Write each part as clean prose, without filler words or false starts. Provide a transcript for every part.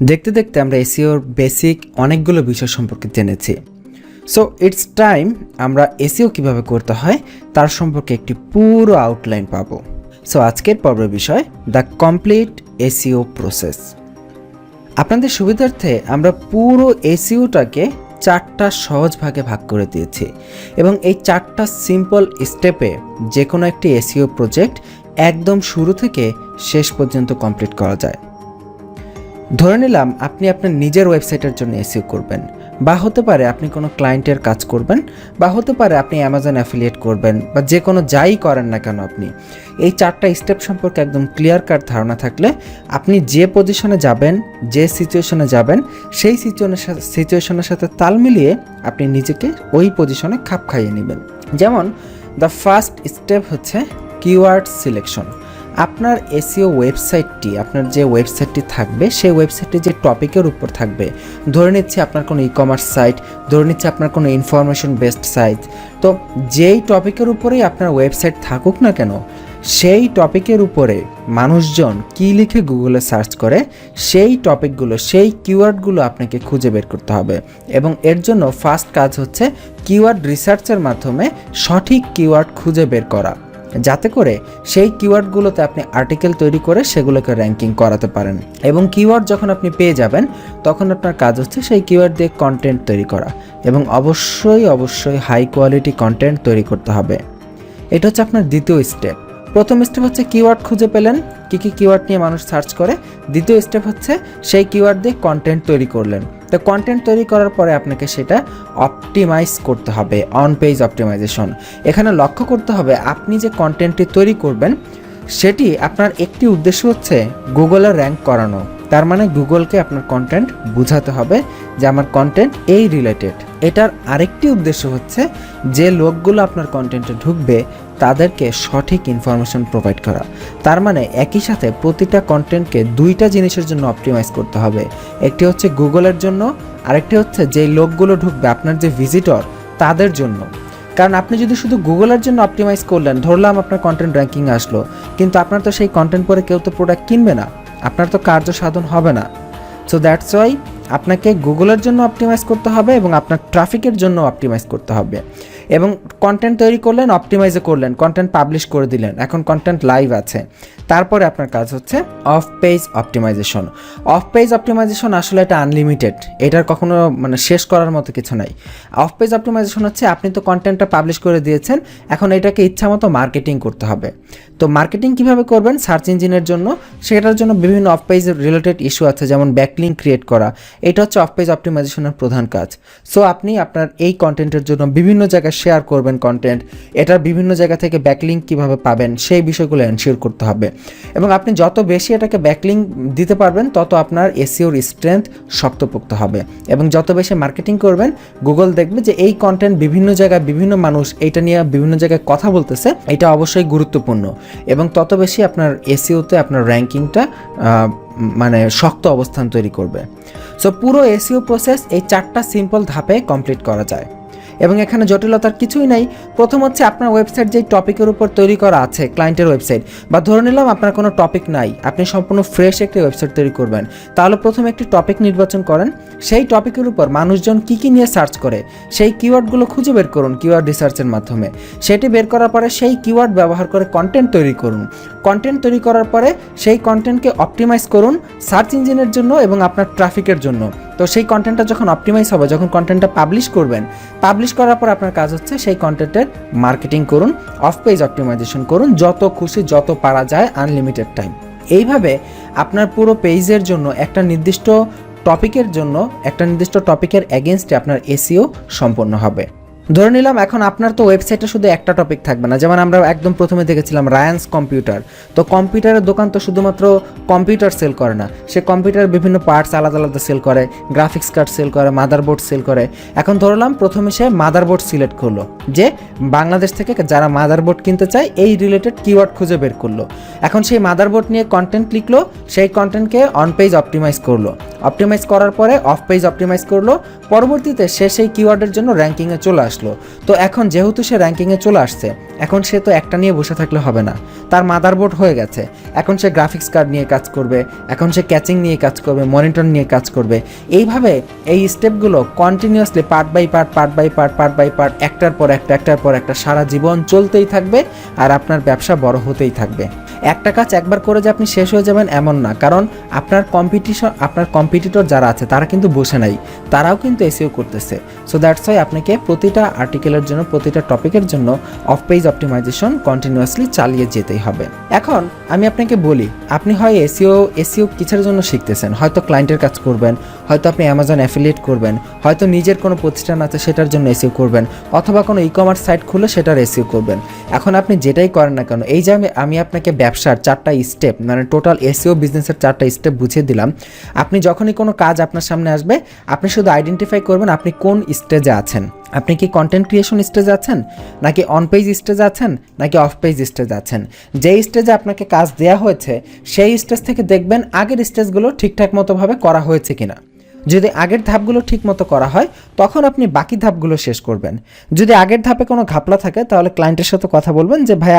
দেখতে দেখতে আমরা এসইওর বেসিক অনেকগুলো বিষয় সম্পর্কে জেনেছি। সো ইটস টাইম আমরা এসইও কিভাবে করতে হয় তার সম্পর্কে একটি পুরো আউটলাইন পাবো। সো আজকের পর্বের বিষয় দ্য কমপ্লিট এসইও প্রসেস। আপনাদের সুবিধার্থে আমরা পুরো এসইওটাকে 4টা সহজ ভাগে ভাগ করে দিয়েছি এবং এই 4টা সিম্পল স্টেপে যে কোনো একটি এসইও প্রজেক্ট একদম শুরু থেকে শেষ পর্যন্ত কমপ্লিট করা যায়। ধরে নিলাম আপনি আপনার নিজের ওয়েবসাইটের জন্য এসইও করবেন, বা হতে পারে আপনি কোনো ক্লায়েন্টের কাজ করবেন, বা হতে পারে আপনি অ্যামাজন অ্যাফিলিয়েট করবেন, বা যে কোনো যাই করেন না কেন আপনি এই 4টা স্টেপ সম্পর্কে একদম ক্লিয়ার কাট ধারণা থাকলে আপনি যে পজিশনে যাবেন, যে সিচুয়েশনে যাবেন, সেই সিচুয়েশনের সাথে তাল মিলিয়ে আপনি নিজেকে ওই পজিশনে খাপ খাইয়ে নেবেন। যেমন দ্য ফার্স্ট স্টেপ হচ্ছে কিওয়ার্ড সিলেকশন। আপনার এসইও ওয়েবসাইটটি, আপনার যে ওয়েবসাইটটি থাকবে সেই ওয়েবসাইটটি যে টপিকের উপর থাকবে, ধরে নিচ্ছি আপনার কোনো ই কমার্স সাইট, ধরে নিচ্ছি আপনার কোনো ইনফরমেশন বেসড সাইট, তো যেই টপিকের উপরেই আপনার ওয়েবসাইট থাকুক না কেন সেই টপিকের উপরে মানুষজন কী লিখে গুগলে সার্চ করে সেই টপিকগুলো, সেই কিওয়ার্ডগুলো আপনাকে খুঁজে বের করতে হবে। এবং এর জন্য ফার্স্ট কাজ হচ্ছে কিওয়ার্ড রিসার্চের মাধ্যমে সঠিক কিওয়ার্ড খুঁজে বের করা, যাতে করে সেই কিওয়ার্ডগুলোতে আপনি আর্টিকেল তৈরি করে সেগুলোকে র্যাঙ্কিং করাতে পারেন। এবং কিওয়ার্ড যখন আপনি পেয়ে যাবেন তখন আপনার কাজ হচ্ছে সেই কিওয়ার্ড দিয়ে কন্টেন্ট তৈরি করা, এবং অবশ্যই হাই কোয়ালিটি কন্টেন্ট তৈরি করতে হবে। এটা হচ্ছে আপনার দ্বিতীয় স্টেপ। প্রথম স্টেপ হচ্ছে কিওয়ার্ড খুঁজে পেলেন, কী কিওয়ার্ড নিয়ে মানুষ সার্চ করে। দ্বিতীয় স্টেপ হচ্ছে সেই কিওয়ার্ড দিয়ে কন্টেন্ট তৈরি করলেন। তো কন্টেন্ট তৈরি করার পরে আপনাকে সেটা অপটিমাইজ করতে হবে, অন পেজ অপটিমাইজেশন। এখানে লক্ষ্য করতে হবে আপনি যে কন্টেন্টটি তৈরি করবেন সেটি আপনার একটি উদ্দেশ্য হচ্ছে গুগলে র্যাঙ্ক করানো। তার মানে গুগলকে আপনার কন্টেন্ট বোঝাতে হবে যে আমার কন্টেন্ট এই রিলেটেড। এটার আরেকটি উদ্দেশ্য হচ্ছে যে লোকগুলো আপনার কন্টেন্টে ঢুকবে তাদেরকে সঠিক ইনফরমেশন প্রোভাইড করা। তার মানে একই সাথে প্রতিটা কন্টেন্টকে 2টা জিনিসের জন্য অপটিমাইজ করতে হবে। একটি হচ্ছে গুগলের জন্য, আরেকটি হচ্ছে যে লোকগুলো ঢুকবে আপনার যে ভিজিটর তাদের জন্য। কারণ আপনি যদি শুধু গুগলের জন্য অপটিমাইজ করলেন, ধরলাম আপনার কন্টেন্ট র্যাঙ্কিং আসলো, কিন্তু আপনার তো সেই কন্টেন্ট পরে কেউ তো প্রোডাক্ট কিনবে না, আপনার তো কার্য সাধন হবে না। সো দ্যাটস ওয়াই আপনাকে গুগলের জন্য অপটিমাইজ করতে হবে এবং আপনার ট্রাফিকের জন্য অপটিমাইজ করতে হবে। এবং কন্টেন্ট তৈরি করলেন, অপটিমাইজও করলেন, কন্টেন্ট পাবলিশ করে দিলেন, এখন কন্টেন্ট লাইভ আছে। তারপরে আপনার কাজ হচ্ছে off page optimization. Off page optimization আসলে এটা আনলিমিটেড, এটার কখনো শেষ করার মতো কিছু নাই। অফ পেজ অপটিমাইজেশন হচ্ছে আপনি তো কন্টেন্টটা পাবলিশ করে দিয়েছেন, এখন এটাকে ইচ্ছামতো মার্কেটিং করতে হবে। তো মার্কেটিং কিভাবে করবেন সার্চ ইঞ্জিনের জন্য, সেটার জন্য বিভিন্ন অফ পেজ রিলেটেড ইস্যু আছে, যেমন ব্যাকলিঙ্ক ক্রিয়েট করা। এটা হচ্ছে অফ পেজ অপটিমাইজেশনের প্রধান কাজ। সো আপনি আপনার এই কন্টেন্টের জন্য বিভিন্ন জায়গায় শেয়ার করবেন কন্টেন্ট, এটার বিভিন্ন জায়গা থেকে ব্যাকলিঙ্ক কিভাবে পাবেন সেই বিষয়গুলো এনশিওর করতে হবে। এবং আপনি যত বেশি এটাকে ব্যাকলিঙ্ক দিতে পারবেন তত আপনার এসইওর স্ট্রেংথ শক্তপোক্ত হবে। এবং যত বেশি মার্কেটিং করবেন গুগল দেখবে যে এই কন্টেন্ট বিভিন্ন জায়গায় বিভিন্ন মানুষ এইটা নিয়ে বিভিন্ন জায়গায় কথা বলতেছে, এটা অবশ্যই গুরুত্বপূর্ণ, এবং তত বেশি আপনার এসইওতে আপনার র্যাঙ্কিংটা শক্ত অবস্থান তৈরি করবে। সো পুরো এসইও প্রসেস এই 4টা সিম্পল ধাপে কমপ্লিট করা যায় এবং এখানে জটিলতার কিছুই নাই। প্রথম হচ্ছে আপনার ওয়েবসাইট যেই টপিকের উপর তৈরি করা আছে, ক্লায়েন্টের ওয়েবসাইট, বা ধরে নিলাম আপনার কোনো টপিক নাই, আপনি সম্পূর্ণ ফ্রেশ একটি ওয়েবসাইট তৈরি করবেন, তাহলে প্রথমে একটি টপিক নির্বাচন করেন। সেই টপিকের উপর মানুষজন কী নিয়ে সার্চ করে সেই কিওয়ার্ডগুলো খুঁজে বের করুন কিওয়ার্ড রিসার্চের মাধ্যমে। সেটি বের করার পরে সেই কিওয়ার্ড ব্যবহার করে কন্টেন্ট তৈরি করুন। কন্টেন্ট তৈরি করার পরে সেই কন্টেন্টকে অপটিমাইজ করুন সার্চ ইঞ্জিনের জন্য এবং আপনার ট্রাফিকের জন্য। তো সেই কন্টেন্টটা যখন অপটিমাইজ হবে, যখন কন্টেন্টটা পাবলিশ করবেন, পাবলিশ করার পর আপনার কাজ হচ্ছে সেই কন্টেন্টের মার্কেটিং করুন, অফ পেজ অপটিমাইজেশন করুন, যত খুশি যত পারা যায়, আনলিমিটেড টাইম। এইভাবে আপনার পুরো পেজের জন্য একটা নির্দিষ্ট টপিকের এগেনস্টে আপনার এসইও সম্পন্ন হবে। ধরে নিলাম এখন আপনার তো ওয়েবসাইটে শুধু একটা টপিক থাকবে না, যেমন আমরা একদম প্রথমে দেখেছিলাম রায়ান্স কম্পিউটার। তো কম্পিউটারের দোকান তো শুধুমাত্র কম্পিউটার সেল করে না, সে কম্পিউটারের বিভিন্ন পার্টস আলাদা আলাদা সেল করে, গ্রাফিক্স কার্ড সেল করে, মাদারবোর্ড সেল করে। এখন ধরলাম প্রথমে সে মাদারবোর্ড সিলেক্ট করলো, যে বাংলাদেশ থেকে যারা মাদারবোর্ড কিনতে চায় এই রিলেটেড কিওয়ার্ড খুঁজে বের করলো। এখন সেই মাদারবোর্ড নিয়ে কন্টেন্ট লিখলো, সেই কন্টেন্টকে অন পেজ অপটিমাইজ করলো, অপটিমাইজ করার পরে অফ পেজ অপটিমাইজ করলো, পরবর্তীতে সে সেই কিওয়ার্ডের জন্য র্যাঙ্কিংয়ে চলে আসলো। আসলো। তো এখন যেহেতু সে র্যাঙ্কিংয়ে চলে আসছে, এখন সে তো একটা নিয়ে বসে থাকলে হবে না, তার মাদারবোর্ড হয়ে গেছে। এখন সে গ্রাফিক্স কার্ড নিয়ে কাজ করবে, এখন সে ক্যাচিং নিয়ে কাজ করবে, মনিটর নিয়ে কাজ করবে। এইভাবে এই স্টেপগুলো কন্টিনিউয়াসলি পার্ট বাই পার্ট একটার পর একটা সারা জীবন চলতেই থাকবে, আর আপনার ব্যবসা বড় হতেই থাকবে। একটা কাজ একবার করে যে আপনি শেষ হয়ে যাবেন এমন না, কারণ আপনার কম্পিটিটর যারা আছে তারা কিন্তু বসে নাই, তারাও কিন্তু এসইও করতেছে। সো দ্যাটস ওয়াই আপনাকে প্রতিটা আর্টিকেলের জন্য, প্রতিটা টপিকের জন্য অফ পেজ অপটিমাইজেশন কন্টিনিউয়াসলি চালিয়ে যেতেই হবে। এখন আমি আপনাকে বলি, আপনি হয় এসইও কিসের জন্য শিখতেছেন? হয়তো ক্লায়েন্টের কাজ করবেন, হয়তো আপনি অ্যামাজন অ্যাফিলিয়েট করবেন, হয়তো নিজের কোনো প্রতিষ্ঠান আছে সেটার জন্য এসইও করবেন, অথবা কোনো ই-কমার্স সাইট খুলে সেটার এসইও করবেন। এখন আপনি যেটাই করেন না কেন, এই যে আমি আপনাকে ব্যবসার 4টা স্টেপ, মানে টোটাল এসইও বিজনেসের 4টা স্টেপ বুঝিয়ে দিলাম। আপনি যখনই কোনো কাজ আপনার সামনে আসবে, আপনি শুধু আইডেন্টিফাই করবেন আপনি কোন স্টেজে আছেন। আপনি কি কন্টেন্ট ক্রিয়েশন স্টেজে আছেন, নাকি অন পেজ স্টেজে আছেন, নাকি অফ পেজ স্টেজে আছেন? যেই স্টেজে আপনাকে কাজ দেওয়া হয়েছে সেই স্টেজ থেকে দেখবেন আগের স্টেজগুলো ঠিকঠাক মতোভাবে করা হয়েছে কিনা। যদি আগের ধাপগুলো ঠিকমতো করা হয়, তখন আপনি বাকি ধাপগুলো শেষ করবেন। যদি আগের ধাপে কোনো ঘাপলা থাকে, তাহলে ক্লায়েন্টের সাথে কথা বলবেন যে ভাই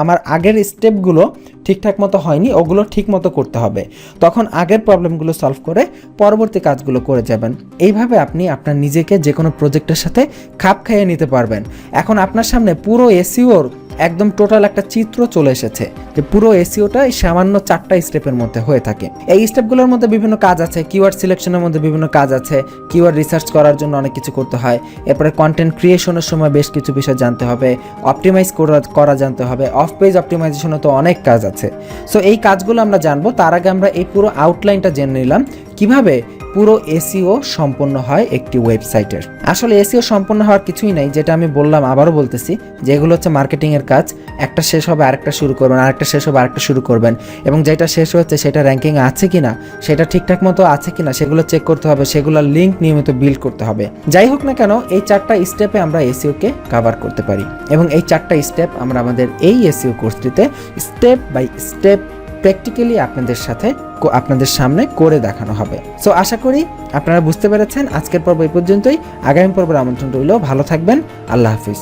আমার আগের স্টেপগুলো ঠিকঠাক মতো হয়নি, ওগুলো ঠিক মতো করতে হবে। তখন আগের প্রবলেমগুলো সলভ করে পরবর্তী কাজগুলো করে যাবেন। এইভাবে আপনি আপনার নিজেকে যে কোনো প্রজেক্টের সাথে খাপ খাইয়ে নিতে পারবেন। এখন আপনার সামনে পুরো এসইওর একদম টোটাল একটা চিত্র চলে এসেছে, যে পুরো এসইওটা এই সামান্য 4টা স্টেপের মধ্যে হয়ে থাকে। এই স্টেপগুলোর মধ্যে বিভিন্ন কাজ আছে, কিওয়ার্ড সিলেকশনের মধ্যে বিভিন্ন কাজ আছে, কিওয়ার্ড রিসার্চ করার জন্য অনেক কিছু করতে হয়, এরপরে কন্টেন্ট ক্রিয়েশনের সময় বেশ কিছু বিষয় জানতে হবে, অপটিমাইজ করা জানতে হবে, অফ পেজ অপটিমাইজেশনে তো অনেক কাজ আছে। সো এই কাজগুলো আমরা জানবো। তার আগে আমরা এই পুরো আউটলাইনটা জেনে নিলাম কিভাবে পুরো এসইও সম্পন্ন হয় একটি ওয়েবসাইটের। আসলে এসইও সম্পন্ন হওয়ার কিছুই নাই, যেটা আমি বললাম, আবারও বলতেছি, যেগুলো হচ্ছে মার্কেটিংয়ের কাজ। একটা শেষ হবে আরেকটা শুরু করবেন, আরেকটা শেষ হবে আরেকটা শুরু করবেন, এবং যেটা শেষ হচ্ছে সেটা র্যাঙ্কিংয়ে আছে কিনা, সেটা ঠিকঠাক মতো আছে কিনা সেগুলো চেক করতে হবে, সেগুলোর লিঙ্ক নিয়মিত বিল্ড করতে হবে। যাই হোক না কেন, এই 4টা স্টেপে আমরা এসইওকে কভার করতে পারি, এবং এই 4টা স্টেপ আমরা আমাদের এই এসইও কোর্সটিতে স্টেপ বাই স্টেপ প্র্যাকটিক্যালি আপনাদের সামনে করে দেখানো হবে। সো আশা করি আপনারা বুঝতে পেরেছেন। আজকের পর্ব এই পর্যন্তই। আগামী পর্বের আমন্ত্রণ রইল। ভালো থাকবেন। আল্লাহ হাফিজ।